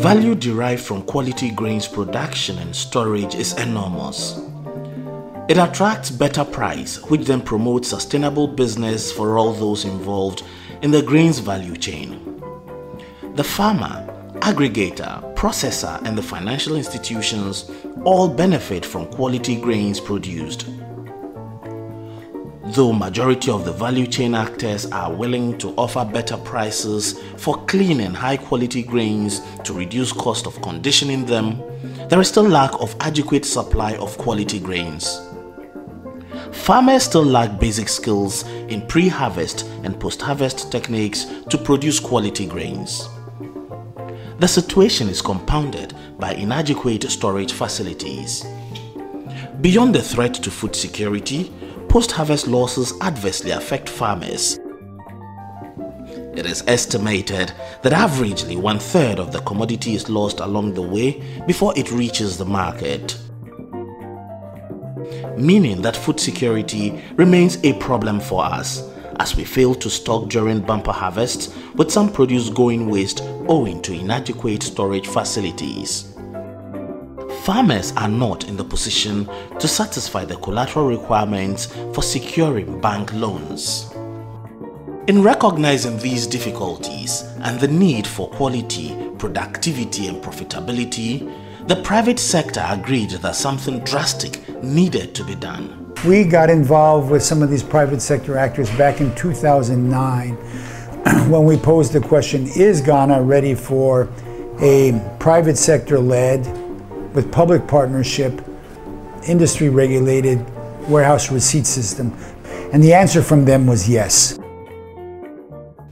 value derived from quality grains production and storage is enormous. It attracts better price, which then promotes sustainable business for all those involved in the grains value chain. The farmer, aggregator, processor, and the financial institutions all benefit from quality grains produced. Though majority of the value chain actors are willing to offer better prices for clean and high quality grains to reduce cost of conditioning them, there is still lack of adequate supply of quality grains. Farmers still lack basic skills in pre-harvest and post-harvest techniques to produce quality grains. The situation is compounded by inadequate storage facilities. Beyond the threat to food security, post-harvest losses adversely affect farmers. It is estimated that averagely 1/3 of the commodity is lost along the way before it reaches the market, meaning that food security remains a problem for us as we fail to stock during bumper harvests, with some produce going waste owing to inadequate storage facilities. Farmers are not in the position to satisfy the collateral requirements for securing bank loans. In recognizing these difficulties and the need for quality, productivity, and profitability, the private sector agreed that something drastic needed to be done. We got involved with some of these private sector actors back in 2009 when we posed the question, is Ghana ready for a private sector-led, with public partnership, industry-regulated warehouse receipt system? And the answer from them was yes.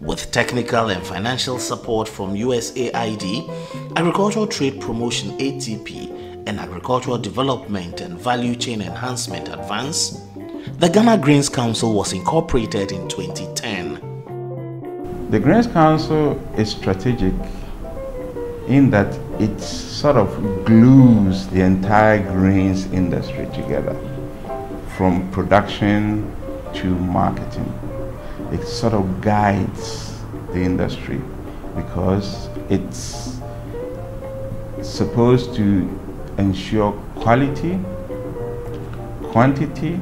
With technical and financial support from USAID, Agricultural Trade Promotion ATP, and Agricultural Development and Value Chain Enhancement Advance, the Ghana Grains Council was incorporated in 2010. The Grains Council is strategic in that it sort of glues the entire grains industry together, from production to marketing. It sort of guides the industry because it's supposed to ensure quality, quantity,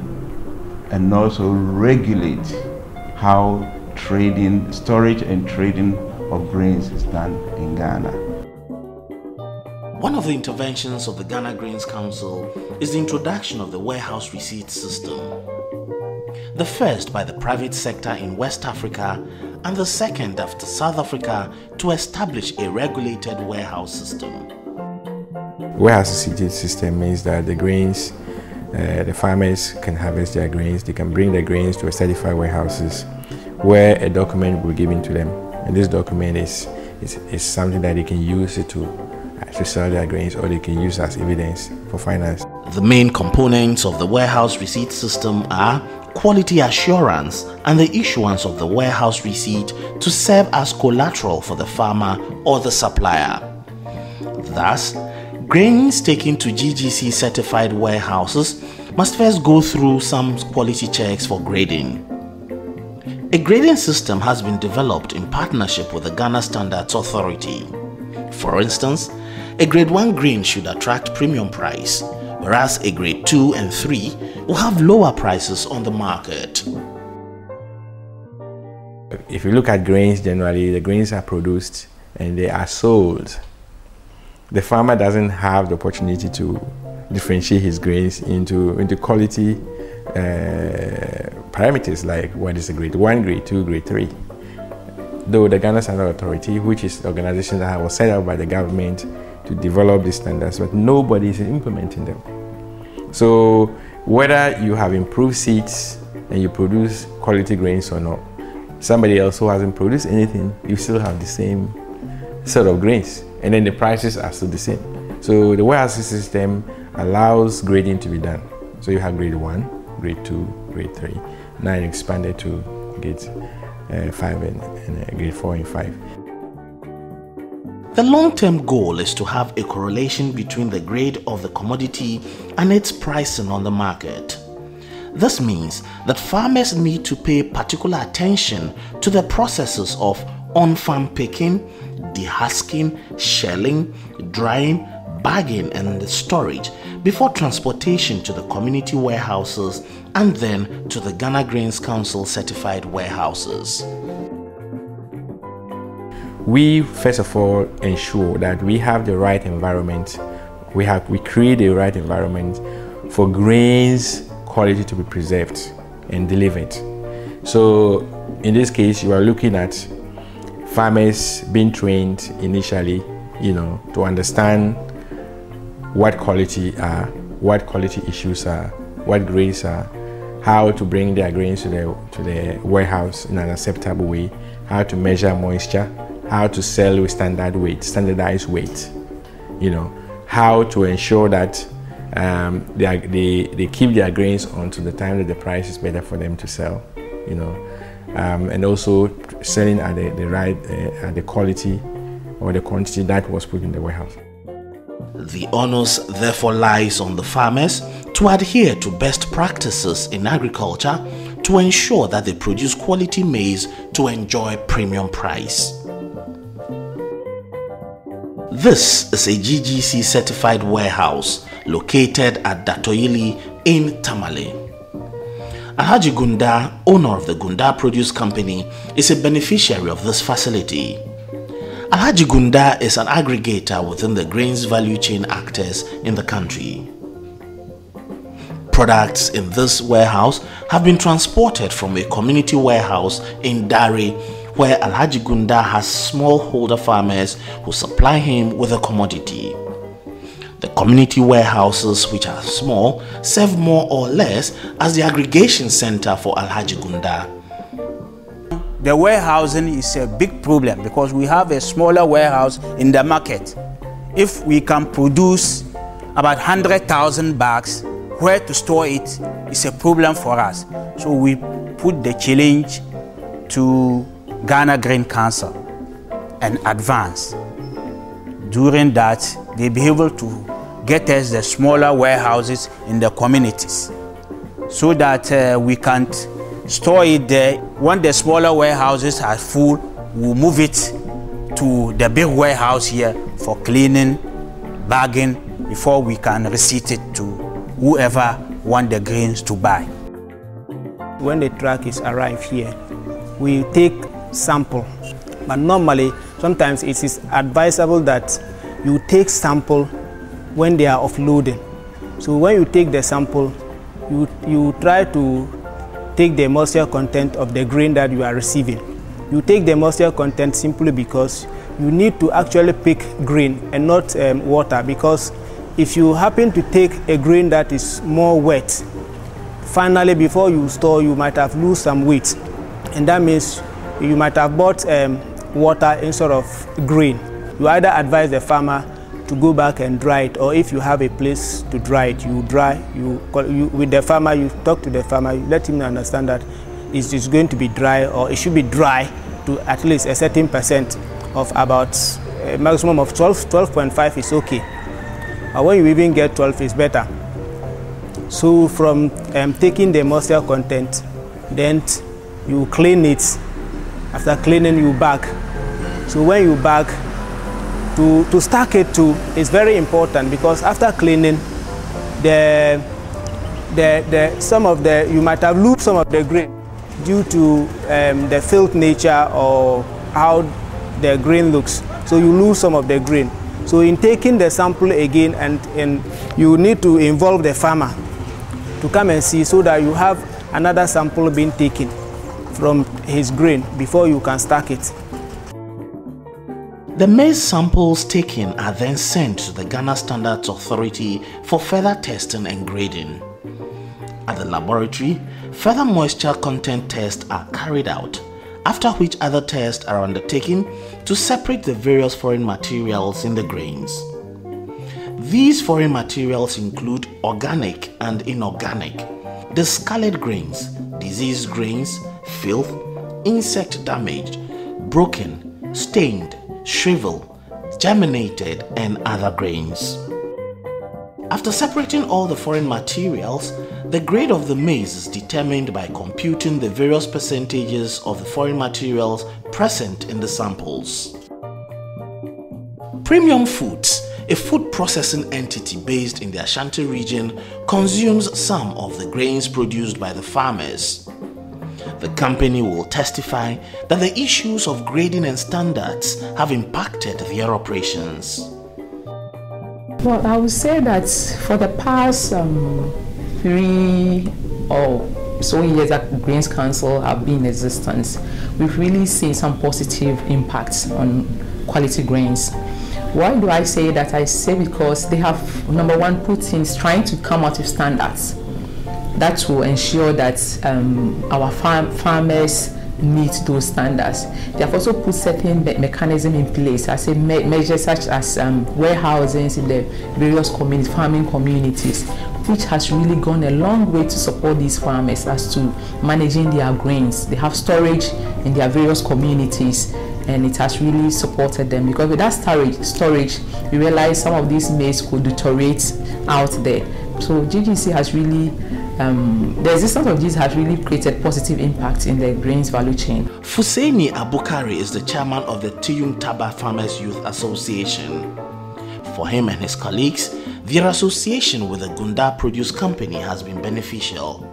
and also regulate how trading, storage and trading of grains is done in Ghana. One of the interventions of the Ghana Grains Council is the introduction of the warehouse receipt system. The first by the private sector in West Africa and the second after South Africa to establish a regulated warehouse system. Warehouse receipt system means that the grains, the farmers can harvest their grains, they can bring their grains to a certified warehouses where a document will be given to them. And this document is something that they can use to sell their grains, or they can use as evidence for finance. The main components of the warehouse receipt system are quality assurance and the issuance of the warehouse receipt to serve as collateral for the farmer or the supplier. Thus, grains taken to GGC certified warehouses must first go through some quality checks for grading. A grading system has been developed in partnership with the Ghana Standards Authority. For instance, a grade 1 grain should attract premium price, whereas a grade 2 and 3 will have lower prices on the market. If you look at grains generally, the grains are produced and they are sold. The farmer doesn't have the opportunity to differentiate his grains into quality parameters, like what is a grade 1, grade 2, grade 3. Though the Ghana Standard Authority, which is the organization that was set up by the government to develop these standards, but nobody is implementing them. So whether you have improved seeds and you produce quality grains or not, somebody else who hasn't produced anything, you still have the same sort of grains, and then the prices are still the same. So the warehouse system allows grading to be done. So you have grade 1, grade 2, grade 3. Now it expanded to grade 5 and grade 4 and 5. The long-term goal is to have a correlation between the grade of the commodity and its pricing on the market. This means that farmers need to pay particular attention to the processes of on-farm picking, dehusking, shelling, drying, bagging and storage before transportation to the community warehouses and then to the Ghana Grains Council certified warehouses. We first of all ensure that we have the right environment. We create the right environment for grains quality to be preserved and delivered. So in this case, you are looking at farmers being trained initially, to understand what quality are, what quality issues are, what grades are, how to bring their grains to the warehouse in an acceptable way, how to measure moisture, how to sell with standardized weight, how to ensure that they keep their grains until the time that the price is better for them to sell, and also selling at the quality or the quantity that was put in the warehouse. The onus therefore lies on the farmers to adhere to best practices in agriculture to ensure that they produce quality maize to enjoy premium price. This is a GGC certified warehouse located at Datoyili in Tamale. Alhaji Gunda, owner of the Gunda Produce Company, is a beneficiary of this facility. Alhaji Gunda is an aggregator within the grains value chain actors in the country. Products in this warehouse have been transported from a community warehouse in Dari, where Alhaji Gunda has smallholder farmers who supply him with a commodity. The community warehouses, which are small, serve more or less as the aggregation center for Alhaji Gunda. The warehousing is a big problem because we have a smaller warehouse in the market. If we can produce about 100,000 bags, where to store it is a problem for us. So we put the challenge to Ghana Grain Council and advance. During that, they be able to get us the smaller warehouses in the communities so that we can store it there. When the smaller warehouses are full, we'll move it to the big warehouse here for cleaning, bagging, before we can receipt it to whoever want the grains to buy. When the truck is arrived here, we take sample, but normally sometimes it is advisable that you take sample when they are offloading. So when you take the sample, you try to take the moisture content of the grain that you are receiving. You take the moisture content simply because you need to actually pick grain and not water, because if you happen to take a grain that is more wet, finally before you store you might have lost some weight, and that means you might have bought water instead of grain. You either advise the farmer to go back and dry it, or if you have a place to dry it, you dry. With the farmer, you talk to the farmer, you let him understand that it's going to be dry, or it should be dry to at least a certain percent of about a maximum of 12.5 is okay. But when you even get 12, it's better. So from taking the moisture content, then you clean it. After cleaning, you bag. So when you bag, to stack it too is very important, because after cleaning, you might have lost some of the grain due to the filth nature or how the grain looks. So you lose some of the grain. So in taking the sample again, and you need to involve the farmer to come and see, so that you have another sample being taken from his grain before you can stack it. The maize samples taken are then sent to the Ghana Standards Authority for further testing and grading. At the laboratory, further moisture content tests are carried out, after which other tests are undertaken to separate the various foreign materials in the grains. These foreign materials include organic and inorganic, discolored grains, diseased grains, filth, insect damaged, broken, stained, shriveled, germinated, and other grains. After separating all the foreign materials, the grade of the maize is determined by computing the various percentages of the foreign materials present in the samples. Premium Foods, a food processing entity based in the Ashanti region, consumes some of the grains produced by the farmers. The company will testify that the issues of grading and standards have impacted their operations. Well, I would say that for the past 3 or so years that Grains Council have been in existence, we've really seen some positive impacts on quality grains. Why do I say that? I say because they have, number one, put in trying to come out with standards that will ensure that our farmers meet those standards. They have also put certain mechanisms in place, I say measures such as warehousing in the various farming communities, which has really gone a long way to support these farmers as to managing their grains. They have storage in their various communities, and it has really supported them, because with that storage, we realize some of these maize could deteriorate out there. So GGC has really, the existence of this has really created positive impact in the grains value chain. Fuseni Abukari is the chairman of the Tiyung Taba Farmers Youth Association. For him and his colleagues, their association with the Gunda Produce Company has been beneficial.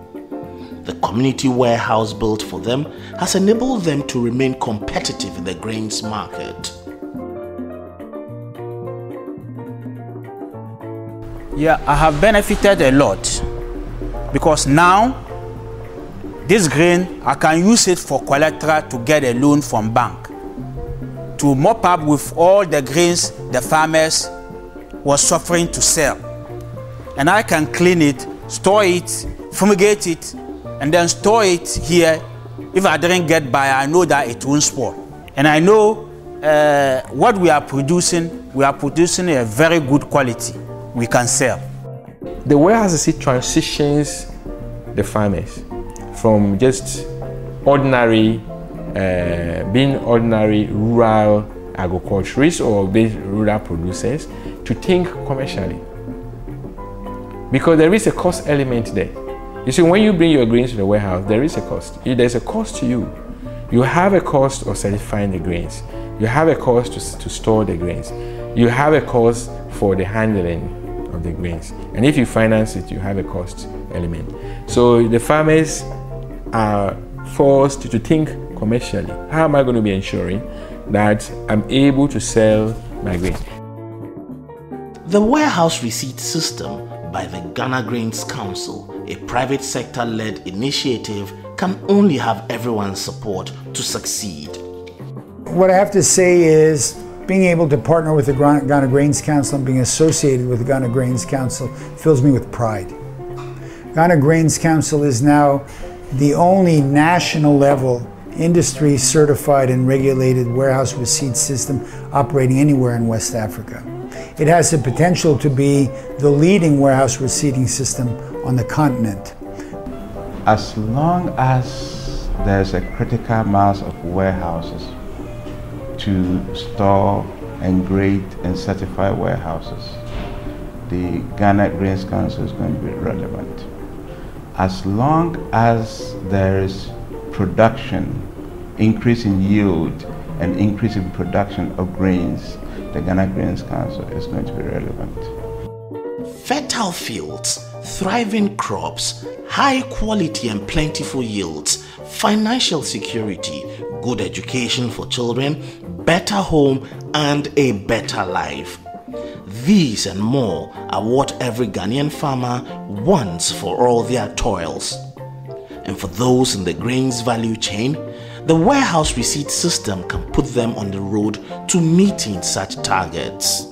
The community warehouse built for them has enabled them to remain competitive in the grains market. Yeah, I have benefited a lot, because now this grain, I can use it for collateral to get a loan from bank to mop up with all the grains the farmers were suffering to sell. And I can clean it, store it, fumigate it, and then store it here. If I didn't get by, I know that it won't spoil. And I know what we are producing a very good quality we can sell. The warehouse transitions the farmers from just ordinary, being ordinary rural agriculturists or rural producers to think commercially. Because there is a cost element there. You see, when you bring your grains to the warehouse, there is a cost. There's a cost to you. You have a cost of certifying the grains. You have a cost to store the grains. You have a cost for the handling of the grains. And if you finance it, you have a cost element. So the farmers are forced to think commercially. How am I going to be ensuring that I'm able to sell my grains? The warehouse receipt system by the Ghana Grains Council, a private sector-led initiative, can only have everyone's support to succeed. What I have to say is, being able to partner with the Ghana Grains Council and being associated with the Ghana Grains Council fills me with pride. Ghana Grains Council is now the only national level industry certified and regulated warehouse receipt system operating anywhere in West Africa. It has the potential to be the leading warehouse receipting system on the continent. As long as there's a critical mass of warehouses to store and grade and certify warehouses, the Ghana Grains Council is going to be relevant. As long as there is production, increase in yield and increase in production of grains, the Ghana Grains Council is going to be relevant. Fertile fields, thriving crops, high quality and plentiful yields, financial security, good education for children, better home and a better life. These and more are what every Ghanaian farmer wants for all their toils. And for those in the grains value chain, the warehouse receipt system can put them on the road to meeting such targets.